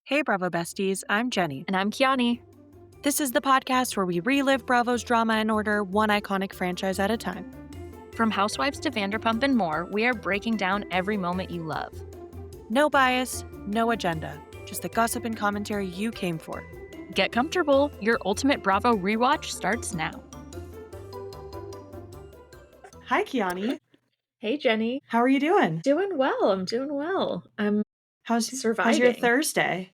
Hey, Bravo Besties, I'm Jenny. And I'm Kiani. This is the podcast where we relive Bravo's drama in order, one iconic franchise at a time. From Housewives to Vanderpump and more, we are breaking down every moment you love. No bias, no agenda, just the gossip and commentary you came for. Get comfortable. Your ultimate Bravo rewatch starts now. Hi, Kiani. Hey, Jenny. How are you doing? Doing well. I'm doing well. I'm How's surviving. your Thursday?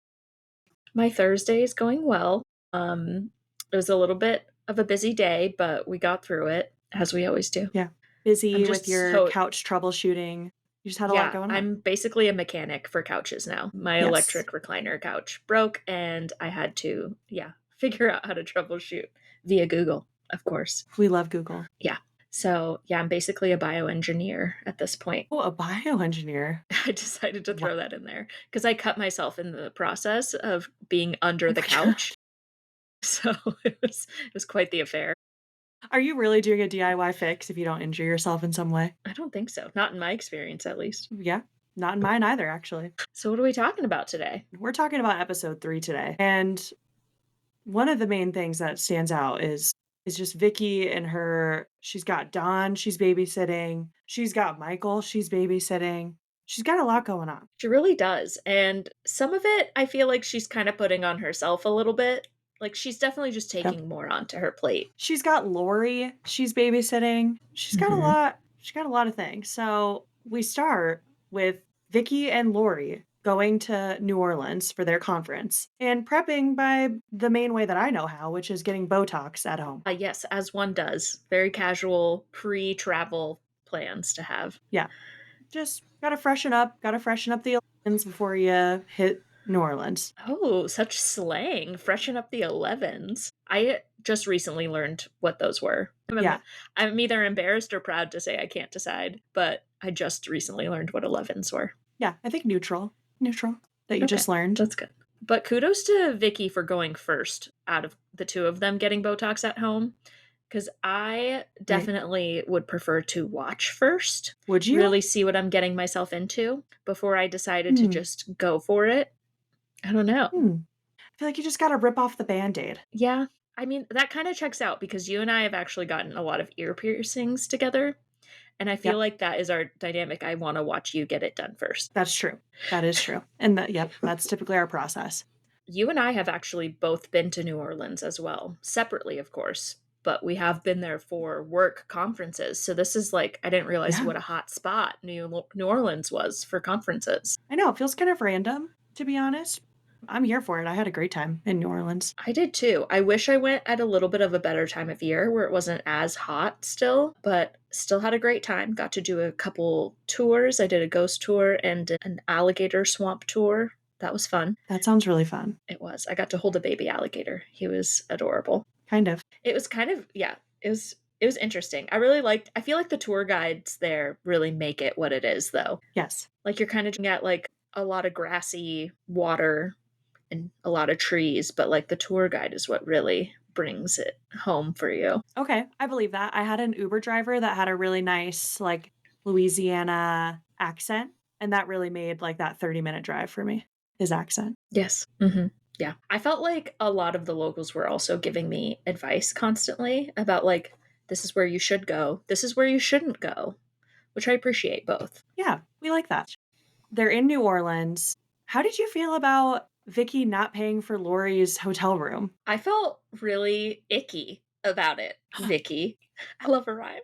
My Thursday is going well. It was a little bit of a busy day, but we got through it, as we always do. Yeah. Busy with your couch troubleshooting. You just had a lot going on. I'm basically a mechanic for couches now. My electric recliner couch broke, and I had to, figure out how to troubleshoot via Google, of course. We love Google. Yeah. So, I'm basically a bioengineer at this point. Oh, a bioengineer. I decided to throw that in there because I cut myself in the process of being under the couch. So it was quite the affair. Are you really doing a DIY fix if you don't injure yourself in some way? I don't think so. Not in my experience, at least. Yeah, not in mine either, actually. So what are we talking about today? We're talking about episode 3 today. And one of the main things that stands out is just Vicki and her. She's got Dawn, she's babysitting. She's got Michael, she's babysitting. She's got a lot going on. She really does. And some of it, I feel like she's kind of putting on herself a little bit. Like, she's definitely just taking more onto her plate. She's got Lori, she's babysitting. She's got a lot. She's got a lot of things. So we start with Vicki and Lori going to New Orleans for their conference and prepping by the main way that I know how, which is getting Botox at home. Yes, as one does. Very casual pre-travel plans to have. Yeah. Just gotta freshen up the 11s before you hit New Orleans. Oh, such slang. Freshen up the 11s. I just recently learned what those were. I'm either embarrassed or proud to say I can't decide, but I just recently learned what 11s were. Yeah, I think neutral that you just learned. That's good. But kudos to Vicki for going first out of the two of them getting Botox at home. Because I definitely would prefer to watch first. Would you? Really see what I'm getting myself into before I decided to just go for it. I don't know. I feel like you just got to rip off the Band-Aid. Yeah. I mean, that kind of checks out because you and I have actually gotten a lot of ear piercings together. And I feel like that is our dynamic. I want to watch you get it done first. That's true. That is true. And that's typically our process. You and I have actually both been to New Orleans as well. Separately, of course. But we have been there for work conferences. So this is I didn't realize what a hot spot New Orleans was for conferences. I know. It feels kind of random, to be honest. I'm here for it. I had a great time in New Orleans. I did too. I wish I went at a little bit of a better time of year where it wasn't as hot still, but still had a great time. Got to do a couple tours. I did a ghost tour and an alligator swamp tour. That was fun. That sounds really fun. It was. I got to hold a baby alligator. He was adorable. Kind of. It was kind of, it was interesting. I feel like the tour guides there really make it what it is though. Yes. You're kind of at a lot of grassy water and a lot of trees, but the tour guide is what really brings it home for you. Okay, I believe that. I had an Uber driver that had a really nice Louisiana accent, and that really made that 30-minute drive for me, his accent. Yes. Mm-hmm. Yeah. I felt like a lot of the locals were also giving me advice constantly about this is where you should go, this is where you shouldn't go, which I appreciate both. Yeah, we like that. They're in New Orleans. How did you feel about Vicki not paying for Lori's hotel room? I felt really icky about it, Vicki. I love a rhyme.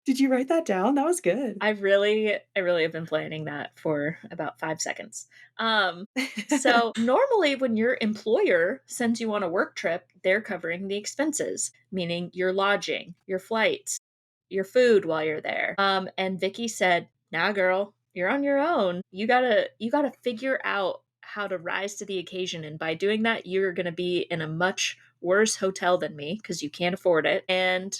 Did you write that down? That was good. I really have been planning that for about 5 seconds. So normally when your employer sends you on a work trip, they're covering the expenses, meaning your lodging, your flights, your food while you're there. And Vicki said, "Nah, girl, you're on your own. You gotta figure out how to rise to the occasion. And by doing that, you're going to be in a much worse hotel than me because you can't afford it." And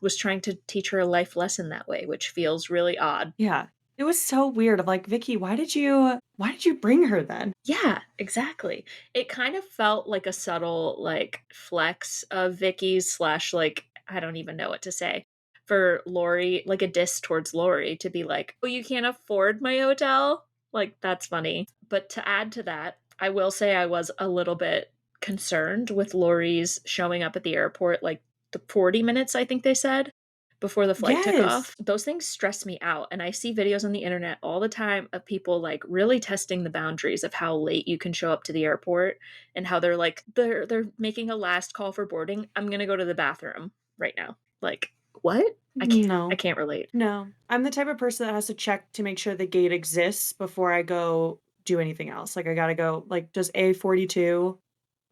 was trying to teach her a life lesson that way, which feels really odd. Yeah. It was so weird of Vicki, why did you bring her then? Yeah, exactly. It kind of felt like a subtle flex of Vicki's / I don't even know what to say. For Lori, a diss towards Lori to be oh, you can't afford my hotel? That's funny. But to add to that, I will say I was a little bit concerned with Lori's showing up at the airport, like, the 40 minutes, I think they said, before the flight took Yes. off. Those things stress me out, and I see videos on the internet all the time of people, like, really testing the boundaries of how late you can show up to the airport and how they're like, they're making a last call for boarding. "I'm gonna go to the bathroom right now." Like, what? I No. can't relate. No. I'm the type of person that has to check to make sure the gate exists before I go do anything else. Like, I gotta go like, does A42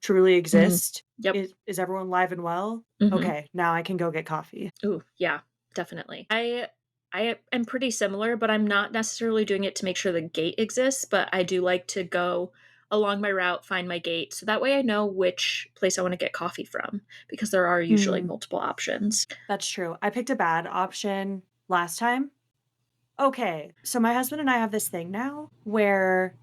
truly Mhm. exist? Yep. Is everyone live and well? Mhm. Okay, now I can go get coffee. Ooh, yeah, definitely. I am pretty similar, but I'm not necessarily doing it to make sure the gate exists, but I do like to go along my route, find my gate, so that way I know which place I wanna get coffee from, because there are usually Mm, multiple options. that's true. I picked a bad option last time. Okay, so my husband and I have this thing now where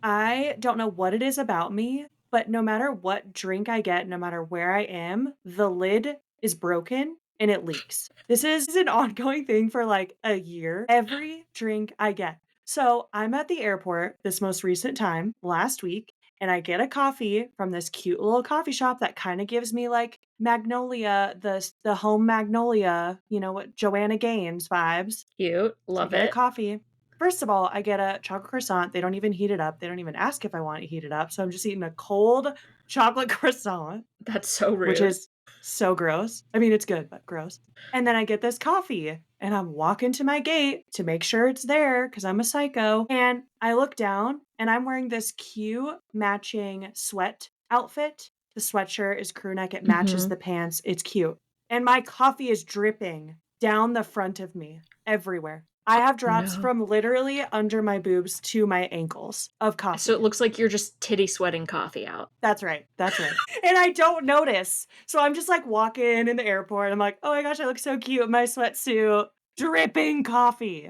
I don't know what it is about me, but no matter what drink I get, no matter where I am, the lid is broken and it leaks. This is an ongoing thing for like a year. Every drink I get. So I'm at the airport this most recent time last week, and I get a coffee from this cute little coffee shop that kind of gives me like Magnolia, the home Magnolia, you know what, Joanna Gaines vibes. Cute, So I love get a it. coffee. First of all, I get a chocolate croissant. They don't even heat it up. They don't even ask if I want it heated up. So I'm just eating a cold chocolate croissant, That's so which rude. is so gross. I mean, it's good, but gross. And then I get this coffee and I'm walking to my gate to make sure it's there because I'm a psycho. And I look down and I'm wearing this cute matching sweat outfit. The sweatshirt is crew neck, it matches Mhm. the pants. It's cute. And my coffee is dripping down the front of me everywhere. I have drops No. from literally under my boobs to my ankles of So it coffee. looks like you're just titty sweating coffee out. That's right, that's right. And I don't notice. So I'm just, like, walking in the airport, I'm like, "Oh my gosh, I look so cute in my sweatsuit, dripping coffee."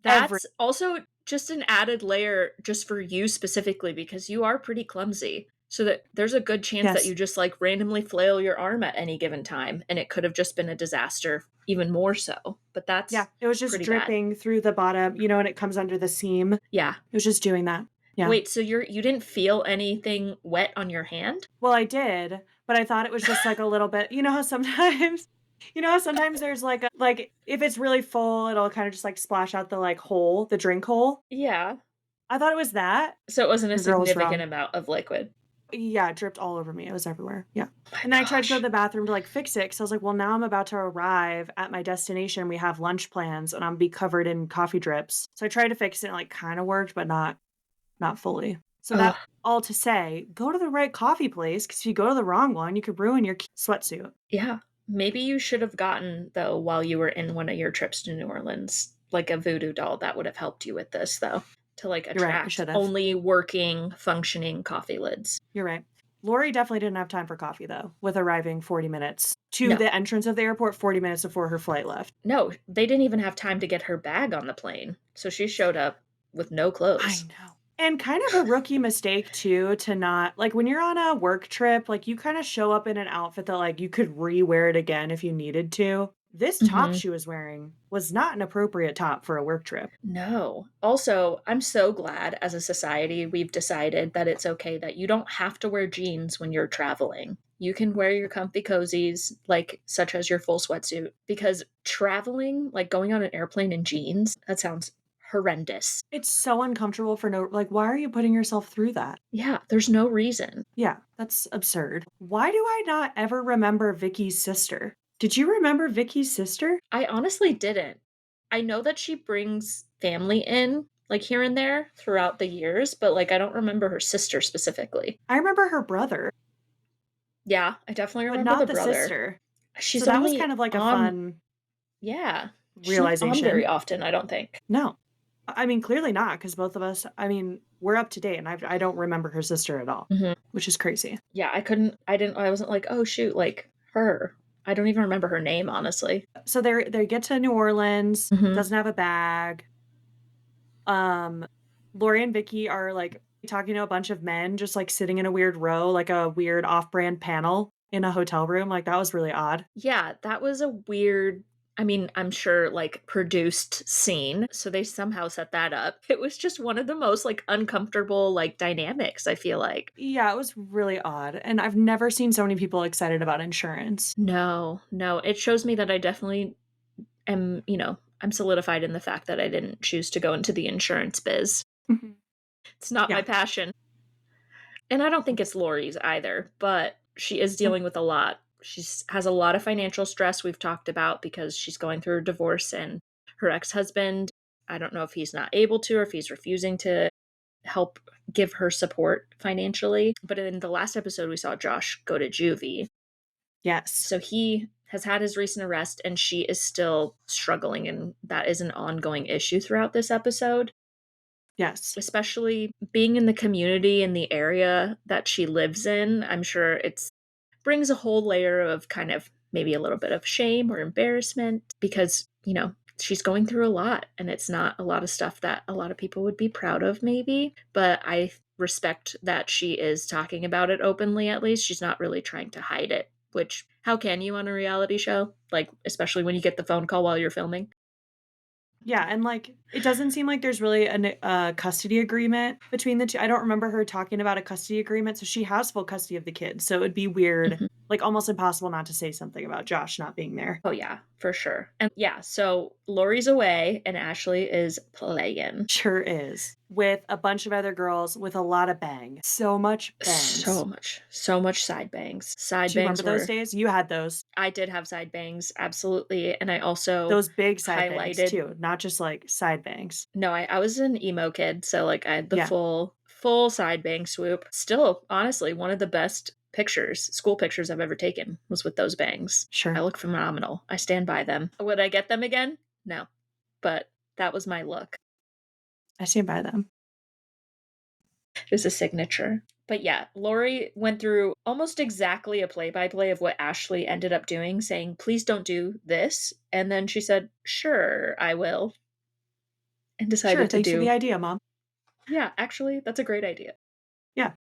Every That's also just an added layer just for you specifically because you are pretty clumsy. So that there's a good chance that Yes. you just like randomly flail your arm at any given time and it could have just been a disaster even more so. But Yeah, that's it was just pretty bad. dripping through the bottom, you know, and it comes under the seam. It Yeah. was just doing that. Yeah. Wait, so you didn't feel anything wet on your hand? Well, I did, but I thought it was just, like, a little bit, you know how sometimes you know how sometimes there's, like, if it's really full, it'll kinda just, like, splash out the, like, hole, the drink hole? Yeah. I thought it was that. So it wasn't a Your girl was significant wrong. amount of liquid. Yeah, it dripped all over me, it was everywhere, yeah. Oh my And then I tried to go to gosh. the bathroom to, like, fix it because I was like, "Well, now I'm about to arrive at my destination, we have lunch plans, and I'm be covered in coffee drips." So I tried to fix it, and it, like, kinda worked, but not fully. So Ugh. that all to say, go to the right coffee place because if you go to the wrong one, you could ruin your sweatsuit. Yeah. Maybe you should have gotten, though, while you were in one of your trips to New Orleans, like a voodoo doll that would have helped you with this, though, to like You're right, I attract should've. only working, functioning coffee lids. You're right. Lori definitely didn't have time for coffee, though, with arriving 40 minutes to No, the entrance of the airport 40 minutes before her flight left. no, they didn't even have time to get her bag on the plane. So she showed up with no I clothes. know. And kind of a rookie mistake too to not like when you're on a work trip, like you kind of show up in an outfit that like you could re-wear it again if you needed to. This top Mhm. she was wearing was not an appropriate top for a work trip. No. Also, I'm so glad as a society we've decided that it's okay that you don't have to wear jeans when you're traveling. You can wear your comfy cozies, like such as your full sweatsuit, because traveling, like going on an airplane in jeans, that sounds horrendous. It's so uncomfortable for no like why are you putting yourself through that? Yeah, there's no reason. Yeah, that's absurd. Why do I not ever remember Vicky's sister? Did you remember Vicky's sister? I honestly didn't. I know that she brings family in, like here and there throughout the years, but like I don't remember her sister specifically. I remember her brother, Yeah, I definitely but remember not the the brother. sister. So She's that was kind only of like a on, fun yeah. She's not on very realization. often, I don't think. No. I mean, clearly not, because both of us I mean, we're up to date, and I don't remember her sister at all, Mhm. which is crazy. Yeah, I wasn't like, "Oh, shoot, like, her." I don't even remember her name, honestly. So they get to New Orleans, Mhm. doesn't have a bag. Um, Lori and Vicky are, like, talking to a bunch of men just, like, sitting in a weird row, like a weird off-brand panel in a hotel room, like, that was really odd. Yeah, that was a weird I mean, I'm sure, like, produced scene, so they somehow set that up. It was just one of the most, like, uncomfortable, like, dynamics, I feel like. Yeah, it was really odd, and I've never seen so many people excited about insurance. No, no, it shows me that I definitely am, I'm solidified in the fact that I didn't choose to go into the insurance biz. Mhm. It's not my Yeah. passion. And I don't think it's Lori's either, but she is Mm. dealing with a lot. She's has a lot of financial stress we've talked about because she's going through a divorce and her ex-husband, I don't know if he's not able to or if he's refusing to help give her support financially. But in the last episode we saw Josh go to juvie. Yes. So he has had his recent arrest and she is still struggling and that is an ongoing issue throughout this episode. Yes. Especially being in the community in the area that she lives in, I'm sure it's brings a whole layer of kind of maybe a little bit of shame or embarrassment because, she's going through a lot and it's not a lot of stuff that a lot of people would be proud of maybe, but I respect that she is talking about it openly at least. She's not really trying to hide it, which how can you on a reality show? Like especially when you get the phone call while you're filming? Yeah, and, like, it doesn't seem like there's really a custody agreement between the 2. I don't remember her talking about a custody agreement, so she has full custody of the kids, so it'd be weird, Mhm. like, almost impossible not to say something about Josh not being there. Oh yeah, for sure. And yeah, so Lori's away and Ashley is playing. Sure is, with a bunch of other girls with a lot of bang. So much bangs. So much side bangs. Side Do you remember bangs those were days? You had those. I did have side bangs, absolutely. And I also Those big side bangs highlighted too, not just, like, side bangs. no, I was an emo kid, so like I had the Yeah, full side bang swoop. Still, honestly, one of the best pictures, school pictures I've ever taken was with those bangs. I sure. look phenomenal. I stand by them. Would I get them again? No. But that was my look. I stand by them. It was a signature. But yeah, Lori went through almost exactly a play by play of what Ashley ended up doing, saying, please don't do this. And then she said, sure, I will. And "Sure, decided to thanks for the do, idea, mom." yeah, actually, that's a great idea. Yeah.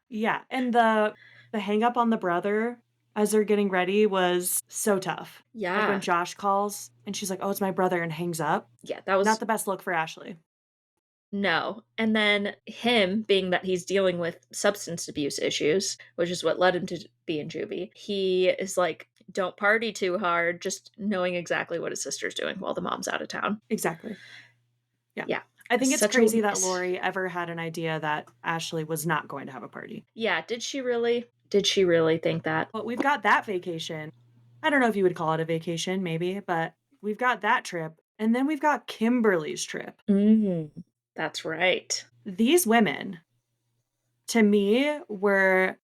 Yeah, and the hang up on the brother as they're getting ready was so tough. Like, when Yeah. Josh calls and she's like, "Oh, it's my brother," and hangs up. Yeah, that Not was the best look for Ashley. no. And then him, being that he's dealing with substance abuse issues, which is what led him to be in juvie, he is like, don't party too hard, just knowing exactly what his sister's doing while the mom's out of town. Exactly. Yeah. Yeah. I think it's Such a crazy that Lori ever had an idea that Ashley was not going to have a party. yeah, did she really? Did she really think that? But we've got that vacation. I don't know if you would call it a vacation, maybe, but we've got that trip, and then we've got Kimberly's trip. Mm, that's right. These women, to me, were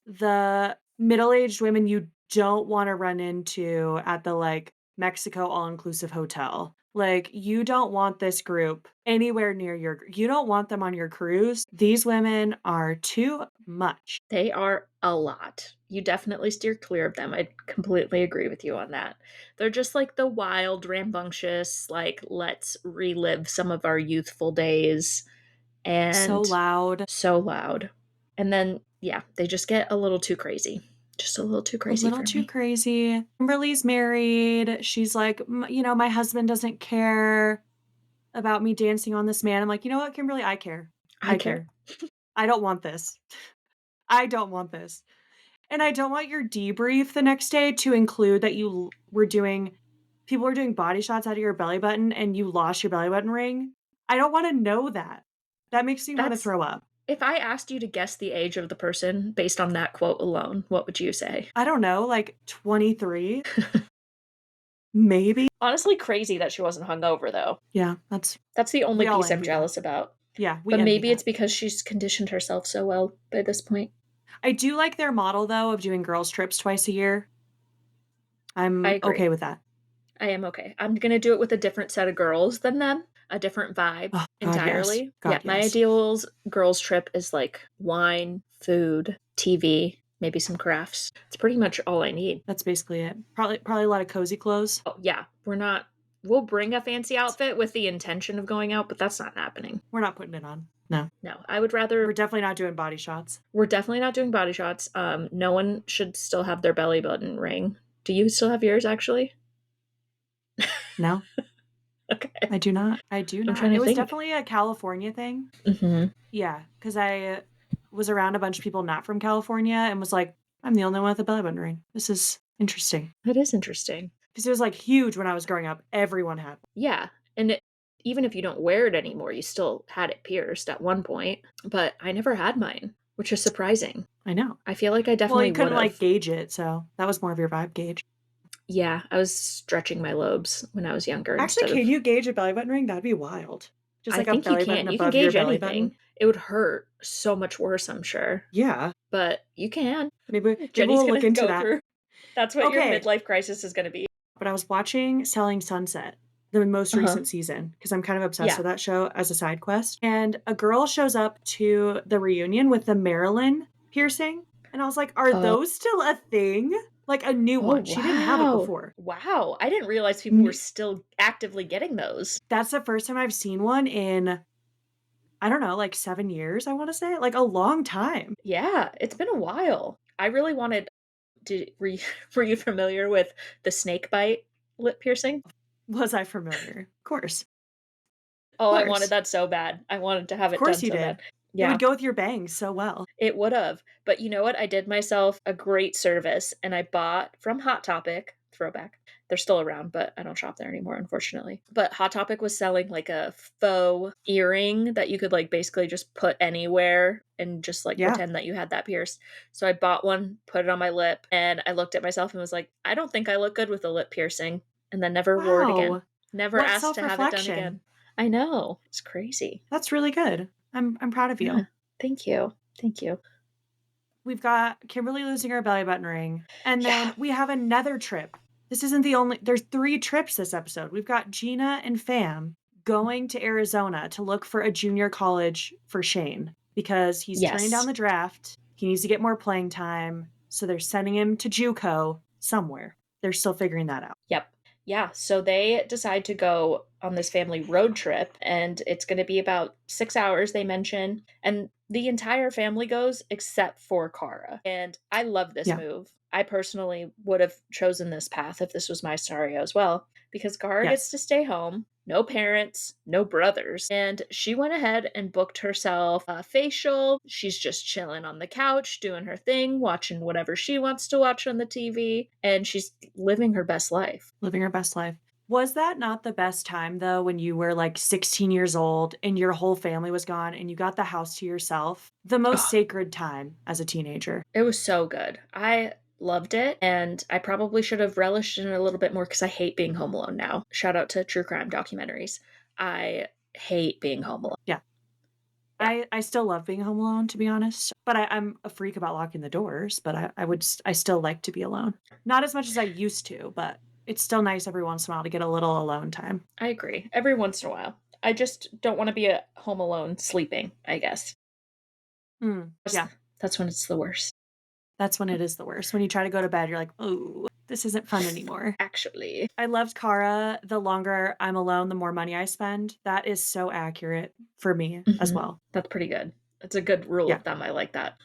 the middle-aged women you don't wanna run into at the, like, Mexico all-inclusive hotel. Like, you don't want this group anywhere near you don't want them on your cruise. These women are too much. They are a lot. You definitely steer clear of them. I completely agree with you on that. They're just like the wild, rambunctious, like, let's relive some of our youthful days So and loud, so loud. And then, yeah, they just get a little too crazy. Just a little too a crazy little for too me. crazy. Kimberly's married. She's like, my husband doesn't care about me dancing on this man." I'm like, "You know what, Kimberly? I care. I I care. care. I don't want this. I don't want this." And I don't want your debrief the next day to include that you were doing people were doing body shots out of your belly button and you lost your belly button ring. I don't wanna know that. That makes me wanna That's throw up. if I asked you to guess the age of the person based on that quote alone, what would you say? I don't know, like 23, maybe? Honestly, crazy that she wasn't hungover, though. Yeah, That's the only we all piece I'm envy that. jealous about. Yeah, we But envy maybe it's that. because she's conditioned herself so well by this point. I do like their model though of doing girls trips twice a year. I I'm agree. okay with that. I am okay. I'm gonna do it with a different set of girls than them, a different vibe Oh, god, yes. entirely. Yeah, God, my yes. ideals girls trip is like wine, food, TV, maybe some crafts. It's pretty much all I need. That's basically it. Probably a lot of cozy clothes. Oh, yeah, we'll bring a fancy outfit with the intention of going out, but that's not happening. We're not putting it on. No. No, I would rather We're definitely not doing body shots. we're definitely not doing body shots. No one should still have their belly button ring. Do you still have yours actually? No, Okay. I do not. I do I'm not. trying It to was think. definitely a California thing. Mhm. Yeah, because I was around a bunch of people not from California and was like, I'm the only one with a belly button ring. This is interesting. That is interesting. Because it was like huge when I was growing up. Everyone had one. Yeah, and even if you don't wear it anymore, you still had it pierced at one point, but I never had mine, which is surprising. I know. I feel like I Well, definitely you couldn't like would've. gauge it, so that was more of your vibe gauge. Yeah, I was stretching my lobes when I was younger Actually, instead can of. you gauge a belly button ring? That'd be wild. Just I like a think you belly button can. You can above your gauge belly button. anything. It would hurt so much worse, I'm sure, Yeah. but you can. Maybe Jenny's we'll look gonna into go that. through. That's what your Okay. midlife crisis is gonna be. But I was watching Selling Sunset, the most Uh-huh. recent season, because I'm kind of obsessed Yeah. with that show as a side quest. And a girl shows up to the reunion with the Marilyn piercing. And I was like, are Oh. those still a thing? Like a new Oh, one. She didn't have it wow. before. Wow, I didn't realize people were N- still actively getting those. That's the first time I've seen one in, I don't know, like 7 years, I want to say. Like a long time. Yeah, it's been a while. I really wanted were you were you familiar with the snake bite lip piercing? Was I familiar? Of course. Of Oh, I wanted course. that so bad. I wanted to have Of it course done you so bad. did. It Yeah. would go with your bangs so well. It would've, but you know what? I did myself a great service, and I bought from Hot Topic, throwback. They're still around, but I don't shop there anymore, unfortunately. But Hot Topic was selling, like, a faux earring that you could, like, basically just put anywhere and just, like, Yeah. pretend that you had that pierced. So I bought one, put it on my lip, and I looked at myself and was like, "I don't think I look good with a lip piercing," and then never wore it again. Wow. Never What asked to have it done self-reflection. again. I know. It's crazy. That's really good. I'm proud of Yeah. you. Thank you. Thank you. We've got Kimberly losing her belly button ring, and Yeah. then we have another trip. This isn't the only there's 3 trips this episode. We've got Gina and Fam going to Arizona to look for a junior college for Shane because he's turning down Yes. the draft. He needs to get more playing time, so they're sending him to JUCO somewhere. They're still figuring that out. Yep. Yeah. So they decide to go on this family road trip, and it's going to be about 6 hours, they mention. And the entire family goes except for Kara. And I love this Yeah. move. I personally would have chosen this path if this was my scenario as well, because Kara gets Yes. to stay home. No parents, no brothers. And she went ahead and booked herself a facial. She's just chilling on the couch, doing her thing, watching whatever she wants to watch on the TV. And she's living her best life. Living her best life. Was that not the best time though when you were like 16 years old and your whole family was gone and you got the house to yourself? The most Oh, sacred time as a teenager. it was so good. I loved it, and I probably should have relished in it a little bit more because I hate being home alone now. Shout out to true crime documentaries. I hate being home alone. Yeah. Yeah, I still love being home alone, to be honest. But I'm a freak about locking the doors, but I still like to be alone. Not as much as I used to, but it's still nice every once in a while to get a little alone time. I agree. Every once in a while. I just don't want to be at home alone sleeping, I guess. Mm, That's yeah. that's when it's the worst. That's when it is the worst. When you try to go to bed, you're like, oh, this isn't fun anymore. Actually. I loved Kara. The longer I'm alone, the more money I spend. That is so accurate for me as Mhm. well. That's pretty good. That's a good rule Yeah. of thumb. I like that.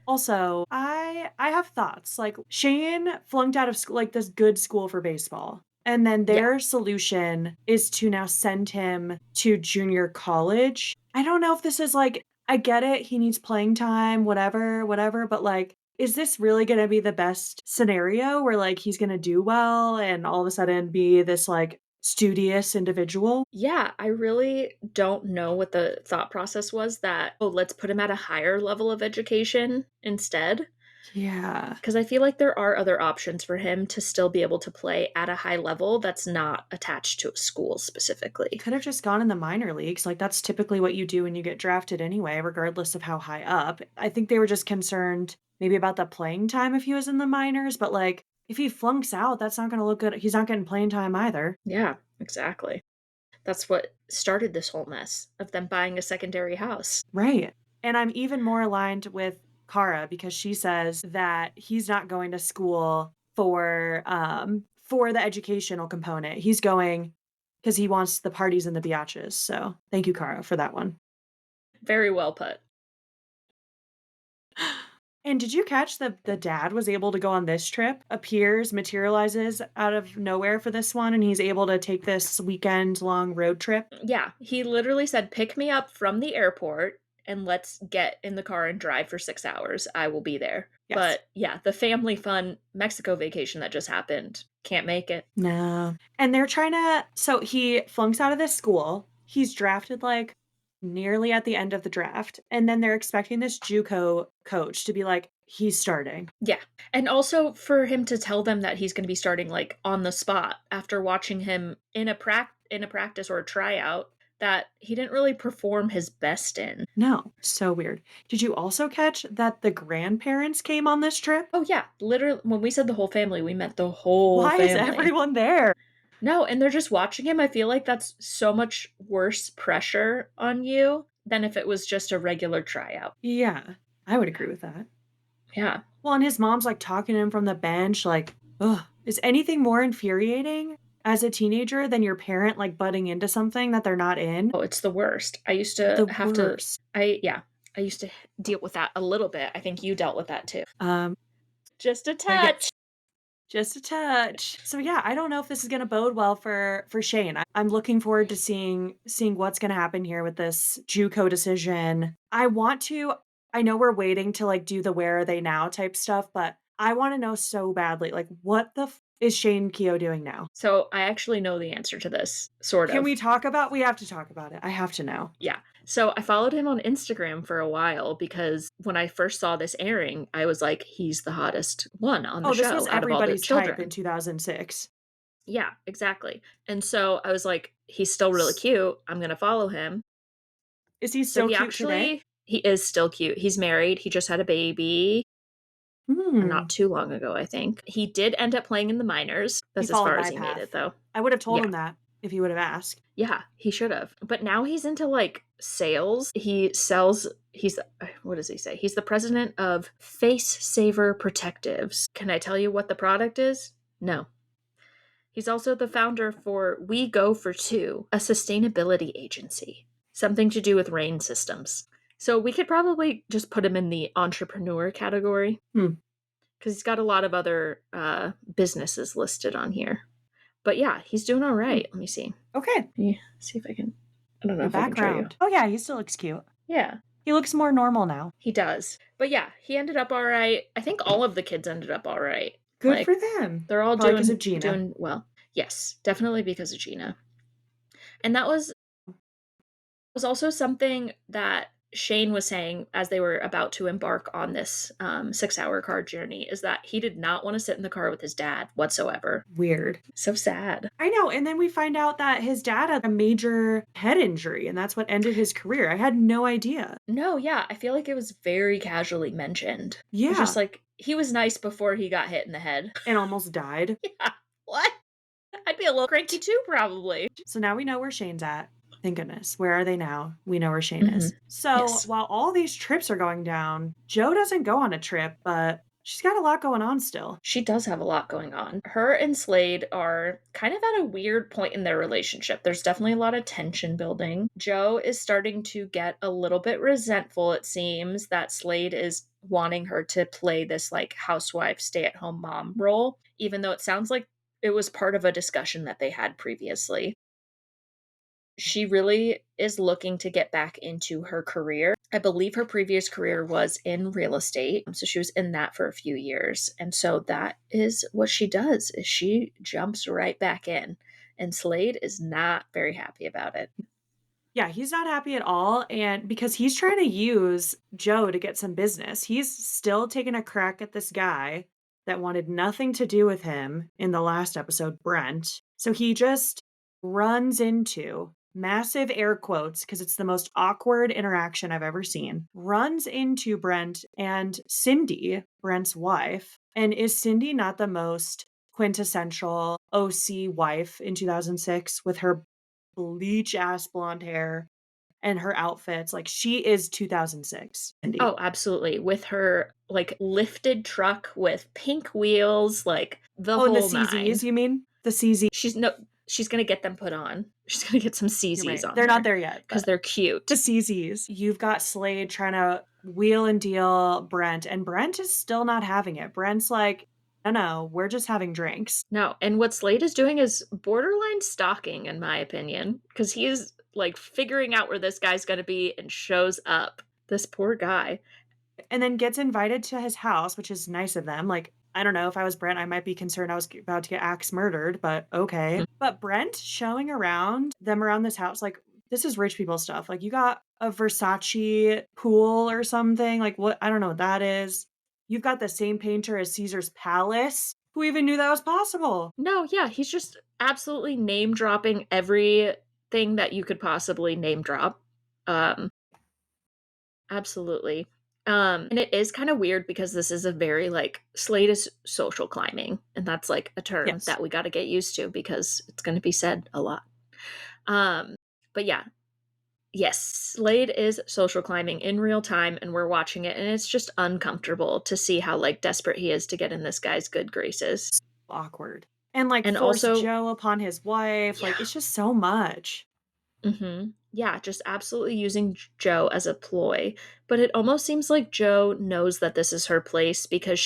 Also, I have thoughts. Like Shane flunked out of school, like this good school for baseball. And then Yeah. their solution is to now send him to junior college. I don't know if this is like, I get it. He needs playing time, whatever, whatever. But like, is this really going to be the best scenario where like he's going to do well and all of a sudden be this like studious individual? Yeah, I really don't know what the thought process was that, "Oh, let's put him at a higher level of education instead." Yeah. Because I feel like there are other options for him to still be able to play at a high level that's not attached to a school specifically. Could have just gone in the minor leagues, like, that's typically what you do when you get drafted anyway, regardless of how high up. I think they were just concerned maybe about the playing time if he was in the minors, but, like, if he flunks out, that's not gonna look good. He's not getting playing time either. Yeah, exactly. That's what started this whole mess of them buying a secondary house. Right. And I'm even more aligned with Kara because she says that he's not going to school for the educational component. He's going because he wants the parties and the biatches, so thank you, Kara, for that one. Very well put. And did you catch the dad was able to go on this trip, appears, materializes out of nowhere for this one, and he's able to take this weekend-long road trip? Yeah, he literally said, "Pick me up from the airport and let's get in the car and drive for 6 hours. I will be there." Yes. But, yeah, the family fun Mexico vacation that just happened, can't make it. No. And they're trying to so he flunks out of this school. He's drafted, like, nearly at the end of the draft, and then they're expecting this JUCO coach to be like, "He's starting." Yeah, and also for him to tell them that he's gonna be starting, like, on the spot after watching him in a practice or a tryout that he didn't really perform his best in. No, so weird. Did you also catch that the grandparents came on this trip? Oh, yeah, literally when we said the whole family, we meant the whole Why is family. everyone there? No, and they're just watching him. I feel like that's so much worse pressure on you than if it was just a regular tryout. Yeah, I would agree with that. Yeah. Well, and his mom's, like, talking to him from the bench, like, ugh. Is anything more infuriating as a teenager than your parent, like, butting into something that they're not in? Oh, it's the worst. I used to The have to worst. I used to deal with that a little bit. I think you dealt with that too. Um, Just a yes. touch. Just a touch. So yeah, I don't know if this is gonna bode well for Shane. I'm looking forward to seeing what's gonna happen here with this JUCO decision. I know we're waiting to like do the where are they now type stuff, but I want to know so badly, like what the is Shane Keo doing now? So, I actually know the answer to this, sort Can of. we talk about? We have to talk about it. I have to know. Yeah. So, I followed him on Instagram for a while because when I first saw this airing, I was like, "He's the hottest one on the Oh, this was show out of all the everybody's type in children." 2006. Yeah, exactly. And so I was like, "He's still really cute. I'm gonna follow him." Is he So still cute today? he is still cute. He's married. He just had a baby Hmm. not too long ago, I think. He did end up playing in the minors. He That's as followed far as my he made it, path. though. I would have told Yeah. him that if he would have asked. Yeah, he should have. But now he's into like sales. He sells he's what does he say? He's the president of Face Saver Protectives. Can I tell you what the product is? No. He's also the founder for We Go for Two, a sustainability agency, something to do with rain systems. So we could probably just put him in the entrepreneur category Hmm. because he's got a lot of other businesses listed on here. But yeah, he's doing all Hmm. right. Let me see. Okay. Yeah, see if I can. I don't know The if I can show you. background. Oh, yeah, he still looks cute. Yeah, He looks more normal now. he does. But yeah, he ended up all right. I think all of the kids ended up all right. Good for Like them. they're all Probably because of Gina. doing well. Yes, definitely because of Gina. And that was also something that Shane was saying as they were about to embark on this 6-hour car journey is that he did not want to sit in the car with his dad whatsoever. Weird. So sad. I know, and then we find out that his dad had a major head injury, and that's what ended his career. I had no idea. No, yeah, I feel like it was very casually mentioned. It's just Yeah, like he was nice before he got hit in the head. and almost died. Yeah. What? I'd be a little cranky too, probably. So now we know where Shane's at. Thank goodness. Where are they now? We know where Shane Hmm. is. So Yes. while all these trips are going down, Joe doesn't go on a trip, but she's got a lot going on still. She does have a lot going on. Her and Slade are kind of at a weird point in their relationship. There's definitely a lot of tension building. Joe is starting to get a little bit resentful, it seems, that Slade is wanting her to play this like housewife, stay at home mom role, even though it sounds like it was part of a discussion that they had previously. She really is looking to get back into her career. I believe her previous career was in real estate, so she was in that for a few years. And so that is what she does is she jumps right back in. And Slade is not very happy about it. Yeah, he's not happy at all. And because he's trying to use Joe to get some business, he's still taking a crack at this guy that wanted nothing to do with him in the last episode, Brent. So he just runs into massive air quotes because it's the most awkward interaction I've ever seen. Runs into Brent and Cindy, Brent's wife. And is Cindy not the most quintessential OC wife in 2006 with her bleach ass blonde hair and her outfits? Like, she is 2006, Cindy. Oh, absolutely. With her like lifted truck with pink wheels, like the Oh, and the whole nine. CZs, you mean? The CZ. She's no she's gonna get them put on. She's gonna get some You're CZs right. on They're not her there yet, because but they're the cute. CZs. You've got Slade trying to wheel and deal Brent, and Brent is still not having it. Brent's like, "No, no, we're just having drinks." No, and what Slade is doing is borderline stalking, in my opinion, because he is like figuring out where this guy's gonna be and shows up. This poor guy. And then gets invited to his house, which is nice of them. Like, I don't know, if I was Brent, I might be concerned I was about to get axe murdered, but okay. Mm. But Brent showing around them around this house, like, this is rich people stuff. Like, you got a Versace pool or something. Like, what? I don't know what that is. You've got the same painter as Caesar's Palace. Who even knew that was possible? No, yeah, he's just absolutely name dropping everything that you could possibly name drop. Um, Absolutely. And it is kind of weird because this is a very like Slade is social climbing, and that's like a term Yes. that we got to get used to because it's going to be said a lot. Um, but yeah, yes, Slade is social climbing in real time, and we're watching it, and it's just uncomfortable to see how like desperate he is to get in this guy's good graces, Awkward. And like and force also, Joe upon his wife. Like, yeah, it's just so much. Yeah, just absolutely using Joe as a ploy. But it almost seems like Joe knows that this is her place because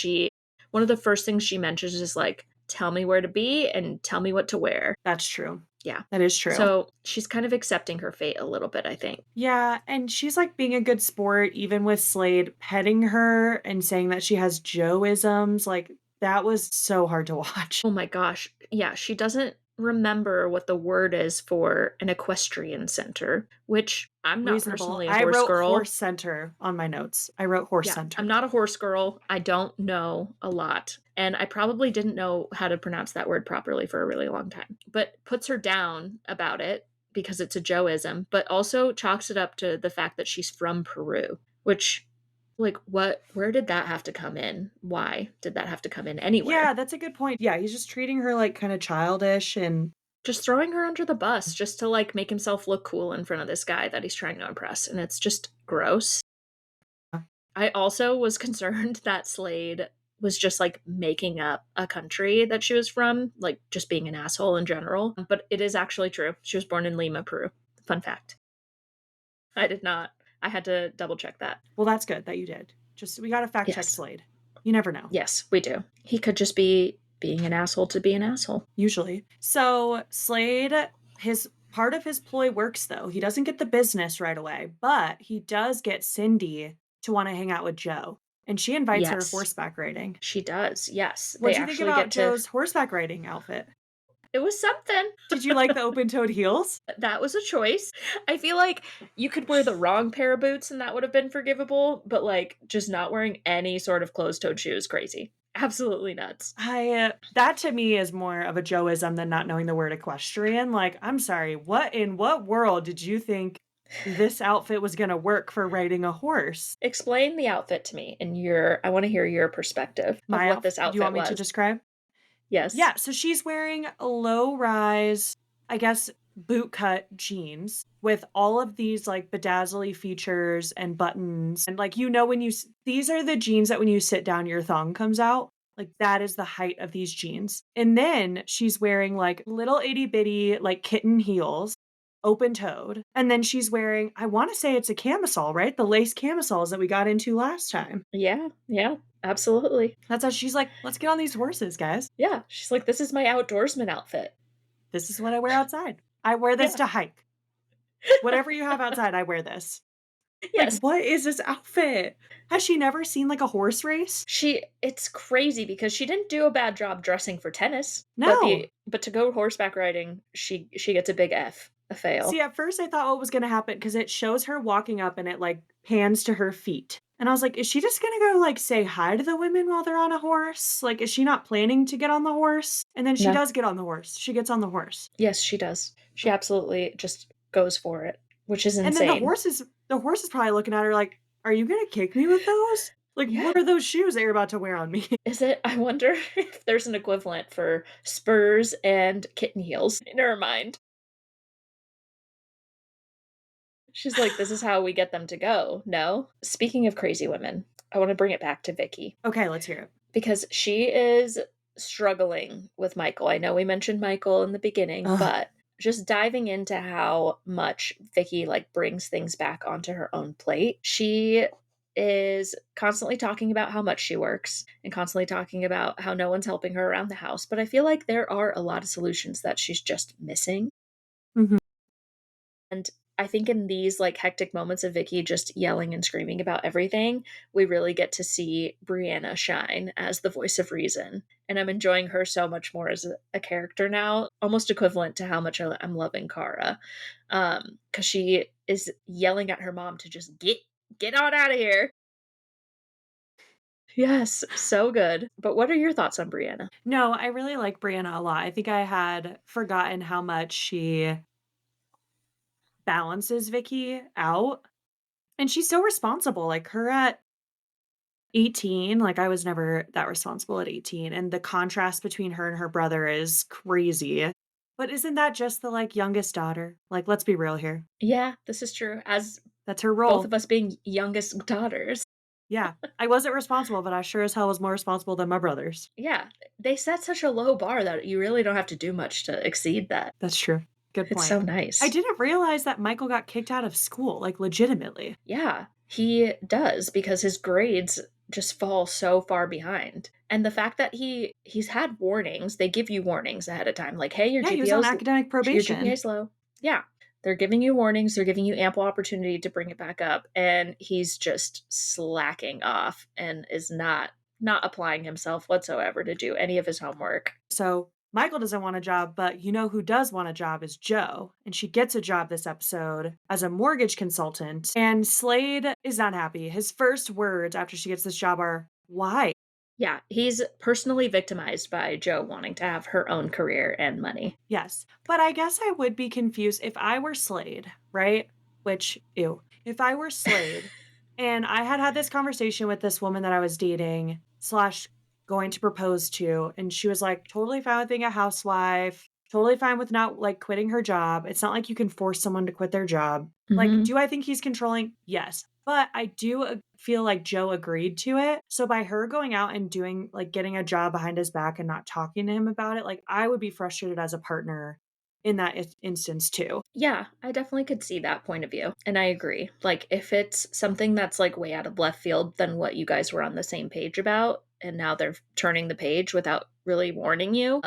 one of the first things she mentions is like, tell me where to be and tell me what to wear. That's true. Yeah. That is true. So she's kind of accepting her fate a little bit, I think. Yeah, and she's, like, being a good sport even with Slade petting her and saying that she has Joe-isms, like, that was so hard to watch. Oh my gosh. Yeah, she doesn't remember what the word is for an equestrian center, which I'm not Reasonable. personally a I horse wrote horse girl. center on my notes. I wrote horse Yeah, center. I'm not a horse girl. I don't know a lot. And I probably didn't know how to pronounce that word properly for a really long time. But puts her down about it because it's a Joeism, but also chalks it up to the fact that she's from Peru, which like where did that have to come in? Why did that have to come in anywhere? Yeah, that's a good point. Yeah, he's just treating her, like, kinda childish and Just throwing her under the bus just to like make himself look cool in front of this guy that he's trying to impress. And it's just gross. I also was concerned that Slade was just like making up a country that she was from, like just being an asshole in general. But it is actually true. She was born in Lima, Peru. Fun fact. I did not. I had to double check that. well, that's good that you did. Just we gotta fact check Yes. Slade. You never know, Yes, we do. He could just be being an asshole to be an asshole. usually. So, Slade, his part of his ploy works, though. He doesn't get the business right away, but he does get Cindy to wanna hang out with Joe, and she invites her Yes, horseback riding. she does. Yes. They What'd you think actually about get to. Joe's horseback riding outfit? It was something. Did you like the open-toed heels? That was a choice. I feel like you could wear the wrong pair of boots and that would have been forgivable, but like just not wearing any sort of closed-toed shoes, crazy. Absolutely nuts. That to me is more of a Joeism than not knowing the word equestrian. Like, I'm sorry, what in what world did you think this outfit was gonna work for riding a horse? Explain the outfit to me and I want to hear your perspective of My what outfit this do you want outfit me to was. describe? Yes. Yeah, so she's wearing a low-rise, I guess, boot-cut jeans with all of these, like, bedazzly features and buttons, and, like, when these are the jeans that when you sit down, your thong comes out, like, that is the height of these jeans, and then she's wearing, like, little itty-bitty, like, kitten heels, open-toed, and then she's wearing I wanna say it's a camisole, right? The lace camisoles that we got into last time. Yeah, yeah, absolutely. That's how she's like, "Let's get on these horses, guys." Yeah, she's like, this is my outdoorsman outfit. This is what I wear outside. I wear this Yeah. to hike. Whatever you have outside, I wear this. Like, Yes. what is this outfit? Has she never seen, like, a horse race? It's crazy because she didn't do a bad job dressing for tennis, No. but to go horseback riding, she gets a big F, a fail. See, at first I thought what was gonna happen because it shows her walking up and it, like, pans to her feet. And I was like, "Is she just gonna go, like, say hi to the women while they're on a horse? Like, is she not planning to get on the horse?" And then she No. does get on the horse. She gets on the horse. Yes, she does. She absolutely just goes for it, which is And then insane. the horse is probably looking at her like, "Are you gonna kick me with those? Like, Yeah. what are those shoes that you're about to wear on me?" Is it? I wonder if there's an equivalent for spurs and kitten heels in her mind. She's like, "This is how we get them to go." No? Speaking of crazy women, I wanna bring it back to Vicky Okay, let's hear it. because she is struggling with Michael. I know we mentioned Michael in the beginning, Ugh. but just diving into how much Vicky, like, brings things back onto her own plate. She is constantly talking about how much she works and constantly talking about how no one's helping her around the house. But I feel like there are a lot of solutions that she's just missing. Mhm. And I think in these like hectic moments of Vicky just yelling and screaming about everything, we really get to see Brianna shine as the voice of reason. And I'm enjoying her so much more as a character now, almost equivalent to how much I'm loving Kara. Because she is yelling at her mom to just get on out of here. Yes, so good. But what are your thoughts on Brianna? No, I really like Brianna a lot. I think I had forgotten how much she balances Vicky out, and she's so responsible, like, her at 18, like, I was never that responsible at 18, and the contrast between her and her brother is crazy. But isn't that just the, like, youngest daughter? Like, let's be real here. Yeah, this is true. As That's her both role. of us being youngest daughters. Yeah. I wasn't responsible, but I sure as hell was more responsible than my brothers. Yeah, they set such a low bar that you really don't have to do much to exceed that. That's true. Good It's point. so I nice. didn't realize that Michael got kicked out of school, like, legitimately. Yeah, he does because his grades just fall so far behind. And the fact that he's had warnings, they give you warnings ahead of time like, "Hey, Yeah, he was on academic Your probation. GPA's low." Yeah. They're giving you warnings, they're giving you ample opportunity to bring it back up, and he's just slacking off and is not applying himself whatsoever to do any of his homework. So Michael doesn't want a job, but you know who does want a job is Joe. And she gets a job this episode as a mortgage consultant. And Slade is not happy. His first words after she gets this job are, why? Yeah, he's personally victimized by Jo wanting to have her own career and money. Yes. But I guess I would be confused if I were Slade, right? Which, ew. If I were Slade and I had had this conversation with this woman that I was dating slash going to propose to, and she was like totally fine with being a housewife, totally fine with not like quitting her job. It's not like you can force someone to quit their job. Like, Mhm. do I think he's controlling? Yes. But I do feel like Joe agreed to it. So by her going out and doing like getting a job behind his back and not talking to him about it, like I would be frustrated as a partner in that instance too. Yeah, I definitely could see that point of view, and I agree. Like, if it's something that's, like, way out of left field than what you guys were on the same page about, and now they're turning the page without really warning you,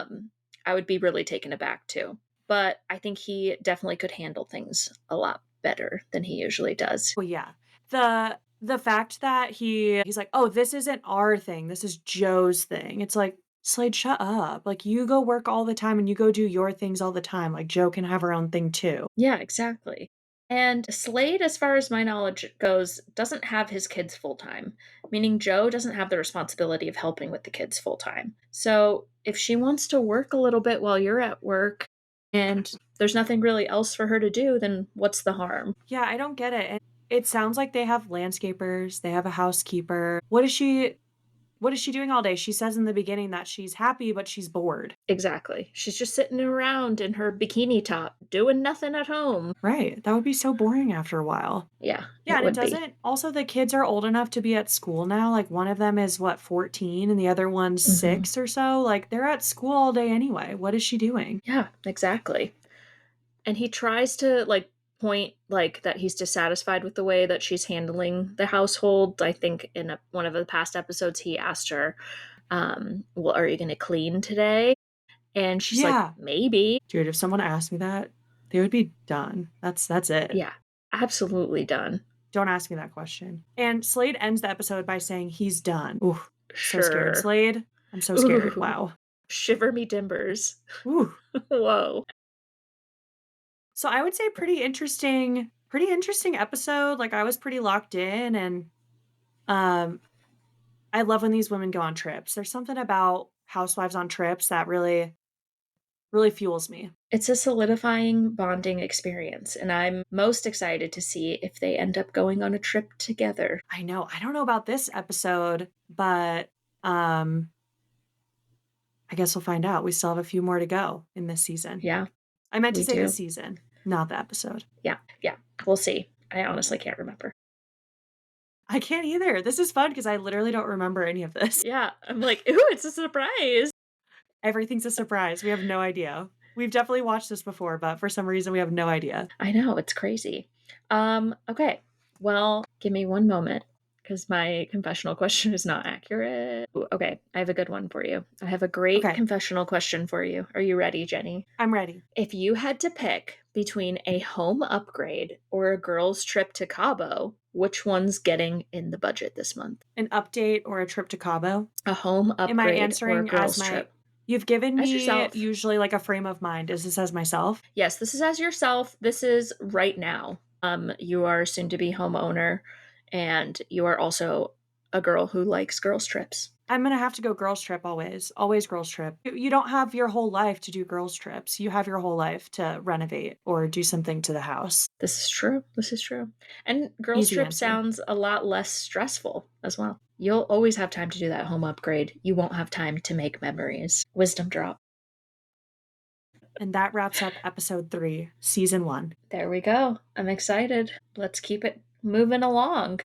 I would be really taken aback too. But I think he definitely could handle things a lot better than he usually does. Well, yeah. The fact that he's like, "Oh, this isn't our thing. This is Joe's thing." It's like, "Slade, shut up. Like you go work all the time and you go do your things all the time. Like Joe can have her own thing too." Yeah, exactly. And Slade, as far as my knowledge goes, doesn't have his kids full time, meaning Joe doesn't have the responsibility of helping with the kids full time. So if she wants to work a little bit while you're at work and there's nothing really else for her to do, then what's the harm? Yeah, I don't get it. And it sounds like they have landscapers, they have a housekeeper. What is she doing all day? She says in the beginning that she's happy, but she's bored. Exactly. She's just sitting around in her bikini top, doing nothing at home. Right. That would be so boring after a while. Yeah, Yeah, it and it would be. doesn't also the kids are old enough to be at school now. Like one of them is what, 14 and the other one's Hmm. 6 or so. Like they're at school all day anyway. What is she doing? Yeah, exactly. And he tries to, like, point, like, that he's dissatisfied with the way that she's handling the household. I think in one of the past episodes, he asked her, "Well, are you gonna clean today?" And she's like, Yeah. "Maybe." Dude, if someone asked me that, they would be done. That's it. Yeah, absolutely done. Don't ask me that question. And Slade ends the episode by saying he's done. Ooh, so scared. Sure. Slade, I'm so scared. Ooh, Wow. shiver me timbers. Ooh. Whoa. So I would say pretty interesting episode. Like I was pretty locked in and um I love when these women go on trips. There's something about housewives on trips that really fuels me. It's a solidifying bonding experience, and I'm most excited to see if they end up going on a trip together. I know. I don't know about this episode, but um I guess we'll find out. We still have a few more to go in this season. Yeah, I meant to we say the do. season, not the episode. Yeah, yeah, we'll see. I honestly can't remember. I can't either. This is fun because I literally don't remember any of this. Yeah, I'm like, "Ooh, it's a surprise." Everything's a surprise. We have no idea. We've definitely watched this before, but for some reason we have no idea. I know, it's crazy. Okay. Well, give me one moment because my confessional question is not accurate. Ooh, okay, I have a good one for you. I have a great Okay, confessional question for you. Are you ready, Jenny? I'm ready. If you had to pick between a home upgrade or a girls' trip to Cabo, which one's getting in the budget this month? An update or a trip to Cabo? A home Am I upgrade or a answering as girls' my trip? you've given As me yourself. usually like a frame of mind. Is this as myself? Yes, this is as yourself. This is right now. You are soon to be homeowner, and you are also a girl who likes girls' trips. I'm gonna have to go girls trip always. Always girls trip. You don't have your whole life to do girls trips. You have your whole life to renovate or do something to the house. This is true. This is true. And girls' Easy trip answer. sounds a lot less stressful as well. You'll always have time to do that home upgrade. You won't have time to make memories. Wisdom drop. And that wraps up episode 3, season 1. There we go. I'm excited. Let's keep it moving along.